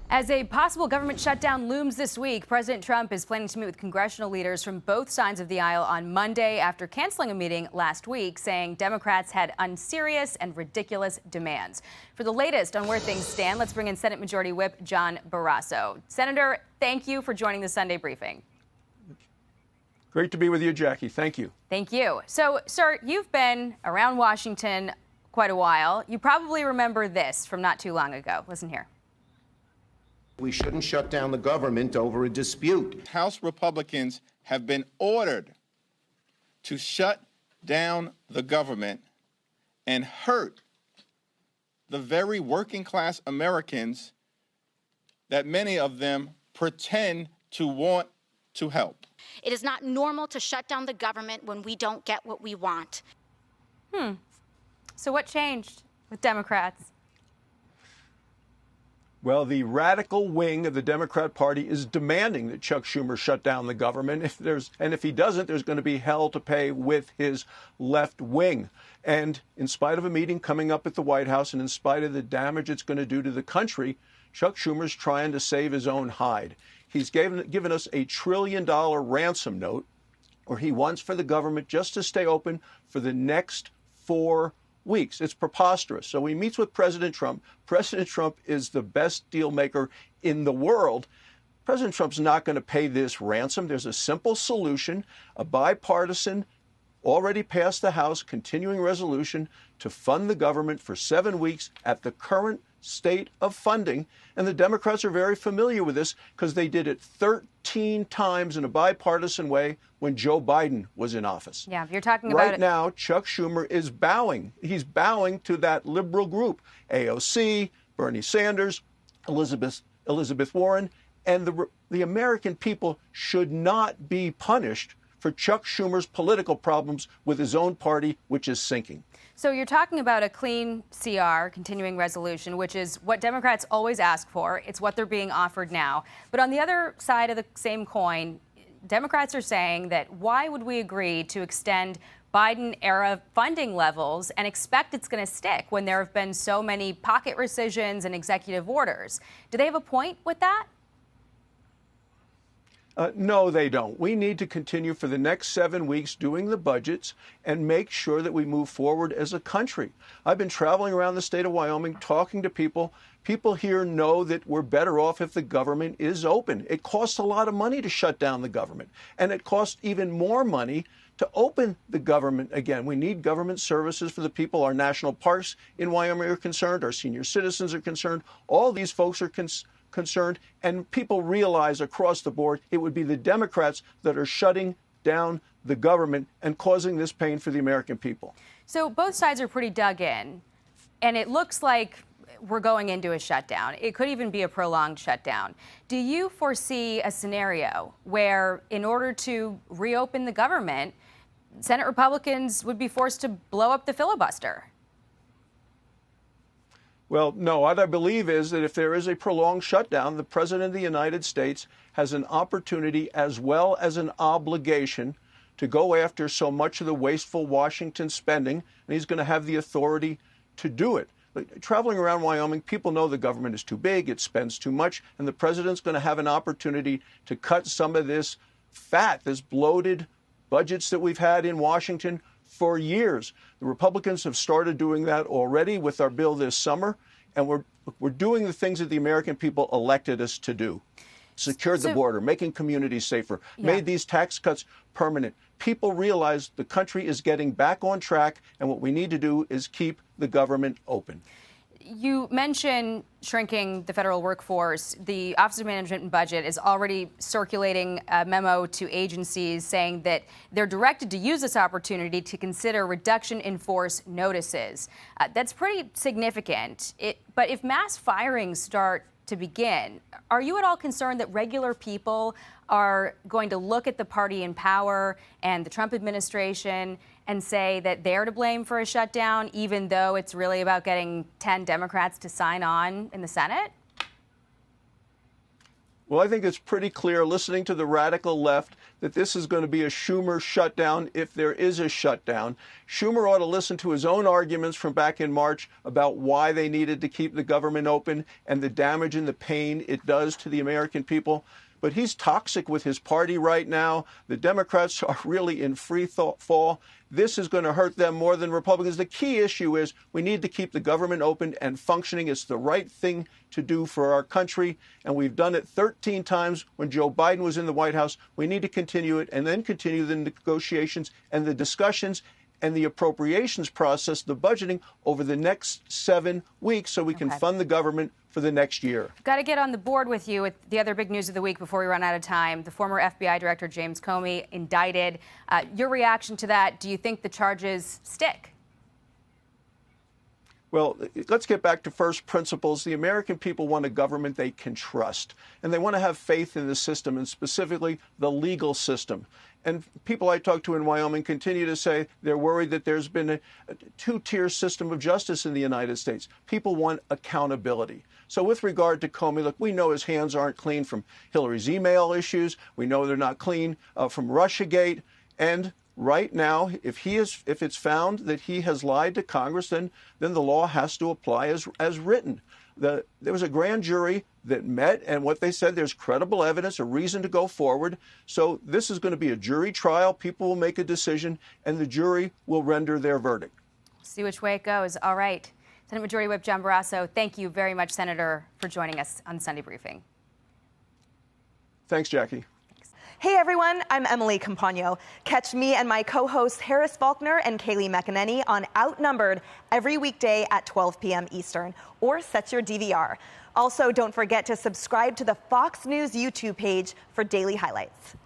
As a possible government shutdown looms this week, President Trump is planning to meet with congressional leaders from both sides of the aisle on Monday after canceling a meeting last week, saying Democrats had unserious and ridiculous demands. For the latest on where things stand, let's bring in Senate Majority Whip John Barrasso. Senator, thank you for joining the Sunday briefing. Great to be with you, Jackie. Thank you. Thank you. So, sir, you've been around Washington quite a while. You probably remember this from not too long ago. Listen here. We shouldn't shut down the government over a dispute. House Republicans have been ordered to shut down the government and hurt the very working class Americans that many of them pretend to want to help. It is not normal to shut down the government when we don't get what we want. So what changed with Democrats? Well, the radical wing of the Democrat Party is demanding that Chuck Schumer shut down the government. If he doesn't, there's going to be hell to pay with his left wing. And in spite of a meeting coming up at the White House and in spite of the damage it's going to do to the country, Chuck Schumer's trying to save his own hide. He's given us a $1 trillion ransom note, or he wants for the government just to stay open for the next 4 weeks. It's preposterous. So he meets with President Trump. President Trump is the best deal maker in the world. President Trump's not going to pay this ransom. There's a simple solution, a bipartisan, already passed the House, continuing resolution to fund the government for 7 weeks at the current state of funding. And the Democrats are very familiar with this because they did it 13 times in a bipartisan way when Joe Biden was in office. Yeah, you're talking about right now, Chuck Schumer is bowing. He's bowing to that liberal group, AOC, Bernie Sanders, Elizabeth Warren, and the American people should not be punished for Chuck Schumer's political problems with his own party, which is sinking. So you're talking about a clean CR, continuing resolution, which is what Democrats always ask for. It's what they're being offered now. But on the other side of the same coin, Democrats are saying that why would we agree to extend Biden-era funding levels and expect it's going to stick when there have been so many pocket rescissions and executive orders? Do they have a point with that? No, they don't. We need to continue for the next 7 weeks doing the budgets and make sure that we move forward as a country. I've been traveling around the state of Wyoming, talking to people. People here know that we're better off if the government is open. It costs a lot of money to shut down the government, and it costs even more money to open the government again. We need government services for the people. Our national parks in Wyoming are concerned. Our senior citizens are concerned. All these folks are concerned, and people realize across the board it would be the Democrats that are shutting down the government and causing this pain for the American people. So both sides are pretty dug in, and it looks like we're going into a shutdown. It could even be a prolonged shutdown. Do you foresee a scenario where, in order to reopen the government, Senate Republicans would be forced to blow up the filibuster? Well, no, what I believe is that if there is a prolonged shutdown, the President of the United States has an opportunity as well as an obligation to go after so much of the wasteful Washington spending, and he's going to have the authority to do it. Traveling around Wyoming, people know the government is too big, it spends too much, and the president's going to have an opportunity to cut some of this fat, this bloated budgets that we've had in Washington for years. The Republicans have started doing that already with our bill this summer, and we're doing the things that the American people elected us to do. Secured the border, making communities safer, made these tax cuts permanent. People realize the country is getting back on track, and what we need to do is keep the government open. You mentioned shrinking the federal workforce. The Office of Management and Budget is already circulating a memo to agencies saying that they're directed to use this opportunity to consider reduction in force notices. That's pretty significant. But if mass firings start to begin, are you at all concerned that regular people are going to look at the party in power and the Trump administration and say that they're to blame for a shutdown, even though it's really about getting 10 Democrats to sign on in the Senate? Well, I think it's pretty clear, listening to the radical left, that this is going to be a Schumer shutdown if there is a shutdown. Schumer ought to listen to his own arguments from back in March about why they needed to keep the government open and the damage and the pain it does to the American people. But he's toxic with his party right now. The Democrats are really in free fall. This is going to hurt them more than Republicans. The key issue is we need to keep the government open and functioning. It's the right thing to do for our country, and we've done it 13 times when Joe Biden was in the White House. We need to continue it and then continue the negotiations and the discussions and the appropriations process, the budgeting, over the next 7 weeks so we can fund the government for the next year. Got to get on the board with you with the other big news of the week before we run out of time. The former FBI Director James Comey indicted. Your reaction to that? Do you think the charges stick? Well, let's get back to first principles. The American people want a government they can trust, and they want to have faith in the system, and specifically the legal system. And people I talk to in Wyoming continue to say they're worried that there's been a two-tier system of justice in the United States. People want accountability. So with regard to Comey, look, we know his hands aren't clean from Hillary's email issues. We know they're not clean from Russiagate. And right now, if it's found that he has lied to Congress, then the law has to apply as written. There was a grand jury that met, and what they said, there's credible evidence, a reason to go forward. So this is going to be a jury trial. People will make a decision, and the jury will render their verdict. See which way it goes. All right. Senate Majority Whip John Barrasso, thank you very much, Senator, for joining us on Sunday Briefing. Thanks, Jackie. Hey everyone, I'm Emily Campagno. Catch me and my co-hosts Harris Faulkner and Kaylee McEnany on Outnumbered every weekday at 12 p.m. Eastern, or set your DVR. Also, don't forget to subscribe to the Fox News YouTube page for daily highlights.